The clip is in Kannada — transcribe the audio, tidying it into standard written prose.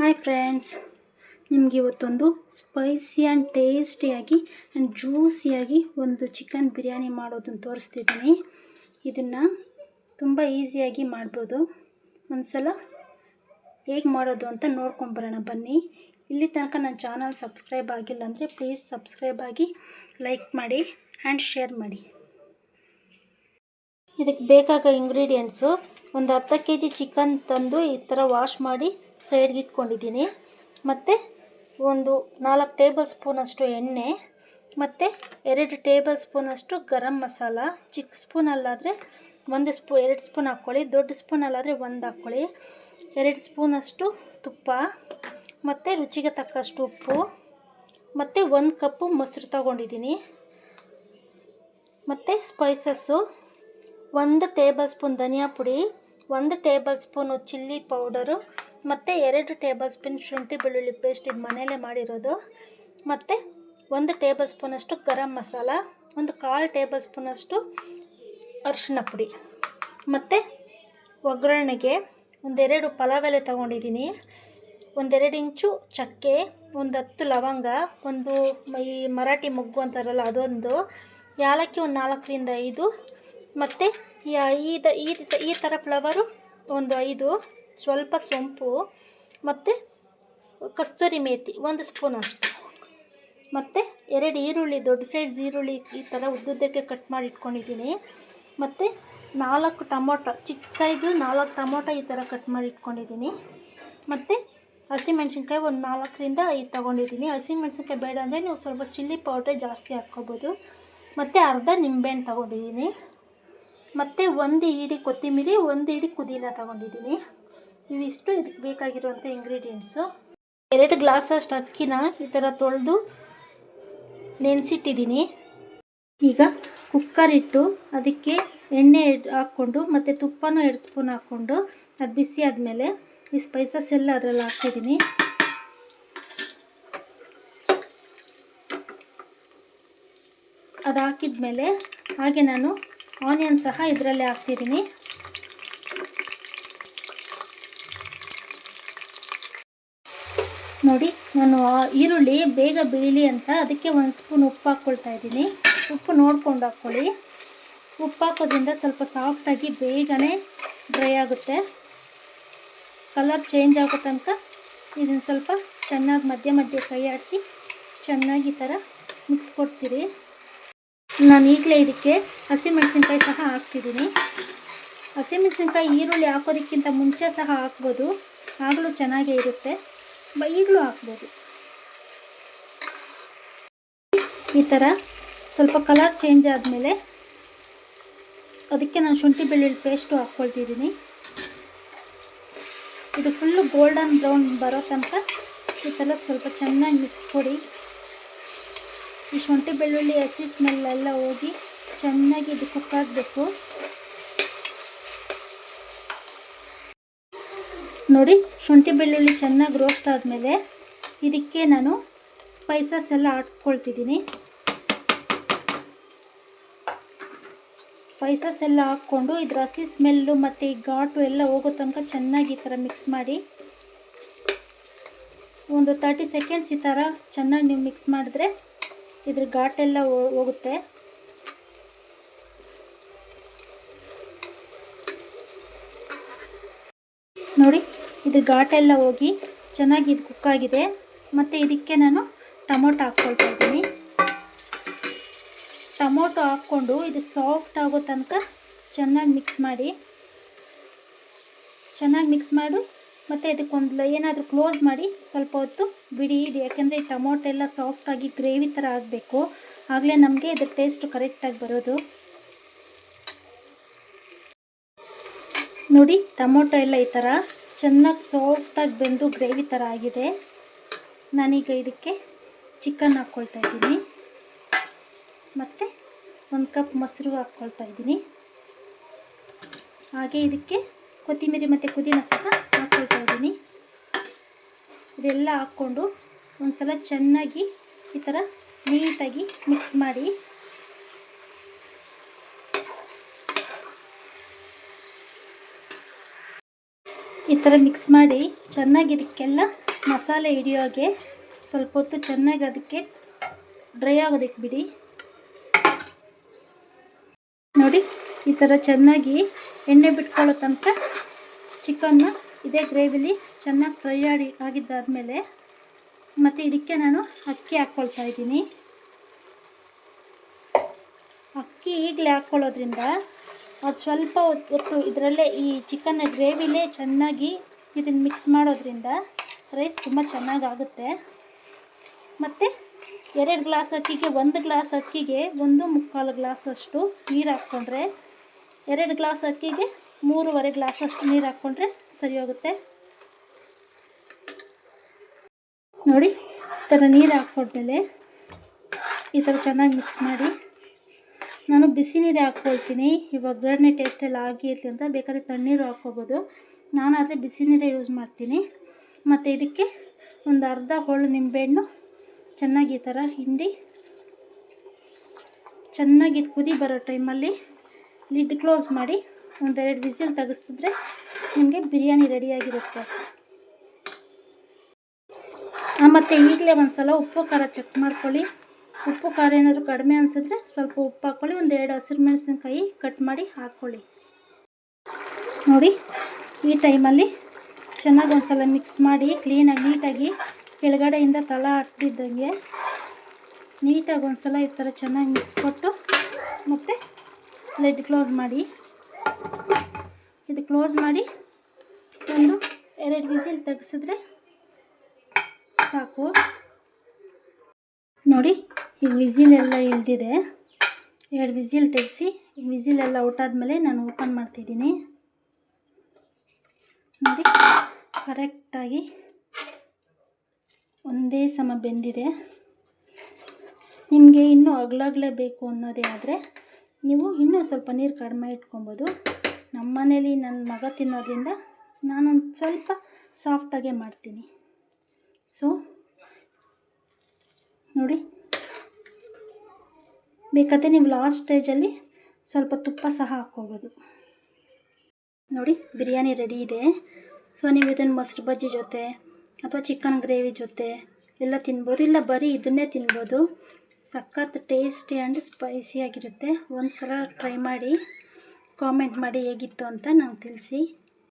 ಹಾಯ್ ಫ್ರೆಂಡ್ಸ್, ನಿಮಗೆ ಇವತ್ತೊಂದು ಸ್ಪೈಸಿ ಆ್ಯಂಡ್ ಟೇಸ್ಟಿಯಾಗಿ ಆ್ಯಂಡ್ ಜ್ಯೂಸಿಯಾಗಿ ಒಂದು ಚಿಕನ್ ಬಿರಿಯಾನಿ ಮಾಡೋದನ್ನು ತೋರಿಸ್ತಿದ್ದೀನಿ. ಇದನ್ನು ತುಂಬ ಈಸಿಯಾಗಿ ಮಾಡ್ಬೋದು. ಒಂದು ಸಲ ಹೇಗೆ ಮಾಡೋದು ಅಂತ ನೋಡ್ಕೊಂಬರೋಣ ಬನ್ನಿ. ಇಲ್ಲಿ ತನಕ ನನ್ನ ಚಾನಲ್ ಸಬ್ಸ್ಕ್ರೈಬ್ ಆಗಿಲ್ಲ ಅಂದರೆ ಪ್ಲೀಸ್ ಸಬ್ಸ್ಕ್ರೈಬ್ ಆಗಿ ಲೈಕ್ ಮಾಡಿ ಆ್ಯಂಡ್ ಶೇರ್ ಮಾಡಿ. ಇದಕ್ಕೆ ಬೇಕಾಗೋ ಇಂಗ್ರೀಡಿಯೆಂಟ್ಸು, ಒಂದು ಅರ್ಧ kg ಚಿಕನ್ ತಂದು ಈ ಥರ ವಾಶ್ ಮಾಡಿ ಸೈಡ್ಗೆ ಇಟ್ಕೊಂಡಿದ್ದೀನಿ. ಮತ್ತು ಒಂದು 4 ಟೇಬಲ್ ಸ್ಪೂನಷ್ಟು ಎಣ್ಣೆ, ಮತ್ತು 2 ಟೇಬಲ್ ಸ್ಪೂನಷ್ಟು ಗರಂ ಮಸಾಲ. ಚಿಕ್ಕ ಸ್ಪೂನಲ್ಲಾದರೆ 2 ಸ್ಪೂನ್ ಹಾಕ್ಕೊಳ್ಳಿ, ದೊಡ್ಡ ಸ್ಪೂನಲ್ಲಾದರೆ 1 ಹಾಕ್ಕೊಳ್ಳಿ. 2 ಸ್ಪೂನಷ್ಟು ತುಪ್ಪ, ಮತ್ತು ರುಚಿಗೆ ತಕ್ಕಷ್ಟು ಉಪ್ಪು, ಮತ್ತು 1 ಕಪ್ಪು ಮೊಸರು ತಗೊಂಡಿದ್ದೀನಿ. ಮತ್ತು ಸ್ಪೈಸಸ್ಸು, 1 ಟೇಬಲ್ ಸ್ಪೂನ್ ಧನಿಯಾ ಪುಡಿ, 1 ಟೇಬಲ್ ಸ್ಪೂನು ಚಿಲ್ಲಿ ಪೌಡರು, ಮತ್ತು 2 ಟೇಬಲ್ ಸ್ಪೂನ್ ಶುಂಠಿ ಬೆಳ್ಳುಳ್ಳಿ ಪೇಸ್ಟ್, ಇದು ಮನೆಯಲ್ಲೇ ಮಾಡಿರೋದು. ಮತ್ತು 1 ಟೇಬಲ್ ಸ್ಪೂನಷ್ಟು ಗರಂ ಮಸಾಲ, 1/4 ಟೇಬಲ್ ಸ್ಪೂನಷ್ಟು ಅರಿಶಿನ ಪುಡಿ. ಮತ್ತು ಒಗ್ಗರಣೆಗೆ 1-2 ಪಲಾವ್ ಎಲೆ ತೊಗೊಂಡಿದ್ದೀನಿ, 1-2 ಇಂಚು ಚಕ್ಕೆ, 10 ಲವಂಗ, ಒಂದು ಈ ಮರಾಠಿ ಮೊಗ್ಗು ಅಂತಾರಲ್ಲ ಅದೊಂದು, ಏಲಕ್ಕಿ 4 ರಿಂದ 5, ಮತ್ತು ಈ ಥರ ಫ್ಲವರು 5, ಸ್ವಲ್ಪ ಸೊಂಪು, ಮತ್ತು ಕಸ್ತೂರಿ ಮೇಥಿ 1 ಸ್ಪೂನಷ್ಟು, ಮತ್ತು 2 ಈರುಳ್ಳಿ, ದೊಡ್ಡ ಸೈಜ್ ಈರುಳ್ಳಿ ಈ ಥರ ಉದ್ದುದ್ದಕ್ಕೆ ಕಟ್ ಮಾಡಿ ಇಟ್ಕೊಂಡಿದ್ದೀನಿ. ಮತ್ತು 4 ಟೊಮೊಟೊ, ಚಿಕ್ಕ ಸೈಜು 4 ಟೊಮೊಟೊ ಈ ಥರ ಕಟ್ ಮಾಡಿ ಇಟ್ಕೊಂಡಿದ್ದೀನಿ. ಮತ್ತು ಹಸಿಮೆಣ್ಸಿನ್ಕಾಯಿ 4 ರಿಂದ 5 ತೊಗೊಂಡಿದ್ದೀನಿ. ಹಸಿಮೆಣ್ಸಿನ್ಕಾಯಿ ಬೇಡ ಅಂದರೆ ನೀವು ಸ್ವಲ್ಪ ಚಿಲ್ಲಿ ಪೌಡ್ರೇ ಜಾಸ್ತಿ ಹಾಕ್ಕೋಬೋದು. ಮತ್ತು ಅರ್ಧ ನಿಂಬೆಹಣ್ಣು ತೊಗೊಂಡಿದ್ದೀನಿ. ಮತ್ತು 1 ಹಿಡಿ ಕೊತ್ತಂಬರಿ, 1 ಹಿಡಿ ಪುದೀನ ತೊಗೊಂಡಿದ್ದೀನಿ. ಇವಿಷ್ಟು ಇದಕ್ಕೆ ಬೇಕಾಗಿರುವಂಥ ಇಂಗ್ರೀಡಿಯೆಂಟ್ಸು. 2 ಗ್ಲಾಸಷ್ಟು ಅಕ್ಕಿನ ಈ ಥರ ತೊಳೆದು ನೆನೆಸಿಟ್ಟಿದ್ದೀನಿ. ಈಗ ಕುಕ್ಕರ್ ಇಟ್ಟು ಅದಕ್ಕೆ ಎಣ್ಣೆ ಹಾಕ್ಕೊಂಡು ಮತ್ತು ತುಪ್ಪನೂ 2 ಸ್ಪೂನ್ ಹಾಕ್ಕೊಂಡು ಅದು ಬಿಸಿ ಆದಮೇಲೆ ಈ ಸ್ಪೈಸಸ್ ಎಲ್ಲ ಅದರಲ್ಲಿ ಹಾಕ್ತಿದ್ದೀನಿ. ಅದು ಹಾಕಿದ್ಮೇಲೆ ಹಾಗೆ ನಾನು ಆನಿಯನ್ ಸಹ ಇದರಲ್ಲೇ ಹಾಕ್ತಿದ್ದೀನಿ. ನೋಡಿ, ನಾನು ಈರುಳ್ಳಿ ಬೇಗ ಬೇಯಲಿ ಅಂತ ಅದಕ್ಕೆ 1 ಸ್ಪೂನ್ ಉಪ್ಪು ಹಾಕ್ಕೊಳ್ತಾ ಇದ್ದೀನಿ. ಉಪ್ಪು ನೋಡ್ಕೊಂಡು ಹಾಕ್ಕೊಳ್ಳಿ. ಉಪ್ಪು ಹಾಕೋದ್ರಿಂದ ಸ್ವಲ್ಪ ಸಾಫ್ಟಾಗಿ ಬೇಗನೆ ಡ್ರೈ ಆಗುತ್ತೆ. ಕಲರ್ ಚೇಂಜ್ ಆಗೋ ತನಕ ಇದನ್ನು ಸ್ವಲ್ಪ ಚೆನ್ನಾಗಿ ಮಧ್ಯೆ ಕೈ ಆಡಿಸಿ ಚೆನ್ನಾಗಿ ಈ ಥರ ಮಿಕ್ಸ್ ಕೊಡ್ತೀರಿ. ನಾನು ಈಗಲೇ ಇದಕ್ಕೆ ಹಸಿಮೆಣ್ಸಿನ್ಕಾಯಿ ಸಹ ಹಾಕ್ತಿದ್ದೀನಿ. ಹಸಿಮೆಣ್ಸಿನ್ಕಾಯಿ ಈರುಳ್ಳಿ ಹಾಕೋದಕ್ಕಿಂತ ಮುಂಚೆ ಸಹ ಹಾಕ್ಬೋದು, ಆಗಲೂ ಚೆನ್ನಾಗೇ ಇರುತ್ತೆ. ಈಗಲೂ ಹಾಕ್ಬೋದು. ಈ ಥರ ಸ್ವಲ್ಪ ಕಲರ್ ಚೇಂಜ್ ಆದಮೇಲೆ ಅದಕ್ಕೆ ನಾನು ಶುಂಠಿ ಬೆಳ್ಳುಳ್ಳಿ ಪೇಸ್ಟು ಹಾಕ್ಕೊಳ್ತಿದ್ದೀನಿ. ಇದು ಫುಲ್ಲು ಗೋಲ್ಡನ್ ಬ್ರೌನ್ ಬರೋ ತನಕ ಈ ಥರ ಸ್ವಲ್ಪ ಚೆನ್ನಾಗಿ ಮಿಕ್ಸ್ ಕೊಡಿ. ಈ ಶುಂಠಿ ಬೆಳ್ಳುಳ್ಳಿ ಹಸಿ ಸ್ಮೆಲ್ ಎಲ್ಲ ಹೋಗಿ ಚೆನ್ನಾಗಿ ಇದು ಕುಕ್ ಆಗಬೇಕು. ನೋಡಿ, ಶುಂಠಿ ಬೆಳ್ಳುಳ್ಳಿ ಚೆನ್ನಾಗಿ ರೋಸ್ಟ್ ಆದಮೇಲೆ ಇದಕ್ಕೆ ನಾನು ಸ್ಪೈಸಸ್ ಎಲ್ಲ ಹಾಕ್ಕೊಳ್ತಿದ್ದೀನಿ. ಸ್ಪೈಸಸ್ ಎಲ್ಲ ಹಾಕ್ಕೊಂಡು ಇದ್ರ ಹಸಿ ಸ್ಮೆಲ್ಲು ಮತ್ತು ಈ ಘಾಟು ಎಲ್ಲ ಹೋಗೋ ತನಕ ಚೆನ್ನಾಗಿ ಈ ಥರ ಮಿಕ್ಸ್ ಮಾಡಿ ಒಂದು 30 ಸೆಕೆಂಡ್ಸ್ ಈ ಥರ ಚೆನ್ನಾಗಿ ನೀವು ಮಿಕ್ಸ್ ಮಾಡಿದ್ರೆ ಇದ್ರ ಘಾಟೆಲ್ಲ ಹೋಗುತ್ತೆ. ನೋಡಿ, ಇದು ಘಾಟೆಲ್ಲ ಹೋಗಿ ಚೆನ್ನಾಗಿ ಇದು ಕುಕ್ ಆಗಿದೆ. ಮತ್ತು ಇದಕ್ಕೆ ನಾನು ಟೊಮೊಟೊ ಹಾಕ್ಕೊಳ್ತಾ ಇದ್ದೀನಿ. ಟೊಮೊಟೊ ಹಾಕ್ಕೊಂಡು ಇದು ಸಾಫ್ಟ್ ಆಗೋ ತನಕ ಚೆನ್ನಾಗಿ ಮಿಕ್ಸ್ ಮಾಡಿ. ಮತ್ತು ಇದಕ್ಕೊಂದು ಏನಾದರೂ ಕ್ಲೋಸ್ ಮಾಡಿ ಸ್ವಲ್ಪ ಹೊತ್ತು ಬಿಡಿ. ಇದು ಯಾಕೆಂದರೆ ಈ ಟೊಮೊಟೊ ಎಲ್ಲ ಸಾಫ್ಟಾಗಿ ಗ್ರೇವಿ ಥರ ಆಗಬೇಕು, ಆಗಲೇ ನಮಗೆ ಇದ್ರ ಟೇಸ್ಟು ಕರೆಕ್ಟಾಗಿ ಬರೋದು. ನೋಡಿ, ಟೊಮೊಟೊ ಎಲ್ಲ ಈ ಥರ ಚೆನ್ನಾಗಿ ಸಾಫ್ಟಾಗಿ ಬೆಂದು ಗ್ರೇವಿ ಥರ ಆಗಿದೆ. ನಾನೀಗ ಇದಕ್ಕೆ ಚಿಕನ್ ಹಾಕ್ಕೊಳ್ತಾ ಇದ್ದೀನಿ. ಮತ್ತು 1 ಕಪ್ ಮೊಸರು ಹಾಕ್ಕೊಳ್ತಾ ಇದ್ದೀನಿ. ಹಾಗೆ ಇದಕ್ಕೆ ಕೊತ್ತಂಬರಿ ಮತ್ತು ಪುದೀನ ಸಹ ಹಾಕ್ಕೊಳ್ತಾ ಇದ್ದೀನಿ. ಇದೆಲ್ಲ ಹಾಕ್ಕೊಂಡು ಒಂದು ಸಲ ಚೆನ್ನಾಗಿ ಈ ಥರ ನೀಟಾಗಿ ಮಿಕ್ಸ್ ಮಾಡಿ. ಈ ಥರ ಮಿಕ್ಸ್ ಮಾಡಿ ಚೆನ್ನಾಗಿ ಇದಕ್ಕೆಲ್ಲ ಮಸಾಲೆ ಹಿಡಿಯೋಗೆ ಸ್ವಲ್ಪ ಹೊತ್ತು ಚೆನ್ನಾಗಿ ಅದಕ್ಕೆ ಡ್ರೈ ಆಗೋದಕ್ಕೆ ಬಿಡಿ. ನೋಡಿ ಈ ಥರ ಚೆನ್ನಾಗಿ ಎಣ್ಣೆ ಬಿಟ್ಕೊಳ್ಳೋ ತನಕ ಚಿಕನ್ನ ಇದೇ ಗ್ರೇವಿಲಿ ಚೆನ್ನಾಗಿ ಫ್ರೈ ಆಗಿದ್ದಾದಮೇಲೆ ಮತ್ತು ಇದಕ್ಕೆ ನಾನು ಅಕ್ಕಿ ಹಾಕ್ಕೊಳ್ತಾ ಇದ್ದೀನಿ. ಅಕ್ಕಿ ಈಗಲೇ ಹಾಕ್ಕೊಳ್ಳೋದ್ರಿಂದ ಅದು ಸ್ವಲ್ಪ ಹೊತ್ತು ಇದರಲ್ಲೇ ಈ ಚಿಕನ್ನ ಗ್ರೇವಿಲೇ ಚೆನ್ನಾಗಿ ಇದನ್ನು ಮಿಕ್ಸ್ ಮಾಡೋದ್ರಿಂದ ರೈಸ್ ತುಂಬ ಚೆನ್ನಾಗಾಗುತ್ತೆ. ಮತ್ತು 2 ಗ್ಲಾಸ್ ಅಕ್ಕಿಗೆ 1 ಗ್ಲಾಸ್ ಅಕ್ಕಿಗೆ 1.25 ಗ್ಲಾಸಷ್ಟು ನೀರು ಹಾಕ್ಕೊಂಡ್ರೆ, 2 ಗ್ಲಾಸ್ ಅಕ್ಕಿಗೆ 3.25 ಗ್ಲಾಸಷ್ಟು ನೀರು ಹಾಕ್ಕೊಂಡ್ರೆ ಸರಿ ಹೋಗುತ್ತೆ. ನೋಡಿ ಈ ಥರ ನೀರು ಹಾಕ್ಕೊಂಡ್ಮೇಲೆ ಈ ಥರ ಚೆನ್ನಾಗಿ ಮಿಕ್ಸ್ ಮಾಡಿ. ನಾನು ಬಿಸಿ ನೀರೇ ಹಾಕ್ಕೊಳ್ತೀನಿ. ಈ ಒಗ್ಗರಣೆ ಟೇಸ್ಟೆಲ್ಲ ಆಗಿರಲಿ ಅಂತ ಬೇಕಾದರೆ ತಣ್ಣೀರು ಹಾಕ್ಕೋಬೋದು. ನಾನಾದರೆ ಬಿಸಿ ನೀರೇ ಯೂಸ್ ಮಾಡ್ತೀನಿ. ಮತ್ತು ಇದಕ್ಕೆ ಒಂದು ಅರ್ಧ ಹೋಳು ನಿಂಬೆಹಣ್ಣು ಚೆನ್ನಾಗಿ ಈ ಥರ ಹಿಂಡಿ ಚೆನ್ನಾಗಿ ಕುದಿ ಬರೋ ಟೈಮಲ್ಲಿ ಲಿಡ್ ಕ್ಲೋಸ್ ಮಾಡಿ 1-2 ವಿಸಿಲ್ ತೆಗೆಸಿದ್ರೆ ನಿಮಗೆ ಬಿರಿಯಾನಿ ರೆಡಿಯಾಗಿರುತ್ತೆ. ಮತ್ತು ಈಗಲೇ ಒಂದು ಸಲ ಉಪ್ಪು ಖಾರ ಚೆಕ್ ಮಾಡ್ಕೊಳ್ಳಿ. ಉಪ್ಪು ಖಾರ ಏನಾದರೂ ಕಡಿಮೆ ಅನಿಸಿದ್ರೆ ಸ್ವಲ್ಪ ಉಪ್ಪು ಹಾಕ್ಕೊಳ್ಳಿ. 1-2 ಹಸಿರು ಮೆಣಸಿನ್ಕಾಯಿ ಕಟ್ ಮಾಡಿ ಹಾಕ್ಕೊಳ್ಳಿ. ನೋಡಿ ಈ ಟೈಮಲ್ಲಿ ಚೆನ್ನಾಗಿ ಒಂದು ಸಲ ಮಿಕ್ಸ್ ಮಾಡಿ ಕ್ಲೀನಾಗಿ ನೀಟಾಗಿ ಕೆಳಗಡೆಯಿಂದ ತಳ ಹಟ್ಟಿದ್ದಂಗೆ ನೀಟಾಗಿ ಒಂದು ಸಲ ಈ ಥರ ಚೆನ್ನಾಗಿ ಮಿಕ್ಸ್ ಕೊಟ್ಟು ಮತ್ತು ಲಿಡ್ ಕ್ಲೋಸ್ ಮಾಡಿ. ಇದು ಕ್ಲೋಸ್ ಮಾಡಿ 1-2 ವಿಸಿಲ್ ತೆಗೆಸಿದ್ರೆ ಸಾಕು. ನೋಡಿ ಈ ವಿಸಿಲೆಲ್ಲ ಇಳಿದಿದೆ. 2 ವಿಸಿಲ್ ತೆಗೆಸಿ ವಿಸಿಲೆಲ್ಲ ಔಟಾದ್ಮೇಲೆ ನಾನು ಓಪನ್ ಮಾಡ್ತಿದ್ದೀನಿ. ನೋಡಿ ಕರೆಕ್ಟಾಗಿ ಒಂದೇ ಸಮ ಬೆಂದಿದೆ. ನಿಮಗೆ ಇನ್ನೂ ಅಗಲಗಲೇ ಬೇಕು ಅನ್ನೋದೇ ಆದರೆ ನೀವು ಇನ್ನೂ ಸ್ವಲ್ಪ ನೀರು ಕಡಿಮೆ ಇಟ್ಕೊಬೋದು. ನಮ್ಮ ಮನೇಲಿ ನನ್ನ ಮಗ ತಿನ್ನೋದ್ರಿಂದ ನಾನೊಂದು ಸ್ವಲ್ಪ ಸಾಫ್ಟಾಗೇ ಮಾಡ್ತೀನಿ. ಸೊ ನೋಡಿ ಬೇಕಾದರೆ ನೀವು ಲಾಸ್ಟ್ ಸ್ಟೇಜಲ್ಲಿ ಸ್ವಲ್ಪ ತುಪ್ಪ ಸಹ ಹಾಕ್ಕೋಬೋದು. ನೋಡಿ ಬಿರಿಯಾನಿ ರೆಡಿ ಇದೆ. ಸೊ ನೀವು ಇದನ್ನು ಮೊಸರು ಬಜ್ಜಿ ಜೊತೆ ಅಥವಾ ಚಿಕನ್ ಗ್ರೇವಿ ಜೊತೆ ಎಲ್ಲ ತಿನ್ಬೋದು, ಇಲ್ಲ ಬರೀ ಇದನ್ನೇ ತಿನ್ಬೋದು. ಸಖತ್ ಟೇಸ್ಟಿ ಆ್ಯಂಡ್ ಸ್ಪೈಸಿಯಾಗಿರುತ್ತೆ. ಒಂದು ಸಲ ಟ್ರೈ ಮಾಡಿ ಕಾಮೆಂಟ್ ಮಾಡಿ ಹೇಗಿತ್ತು ಅಂತ ನಂಗೆ ತಿಳಿಸಿ.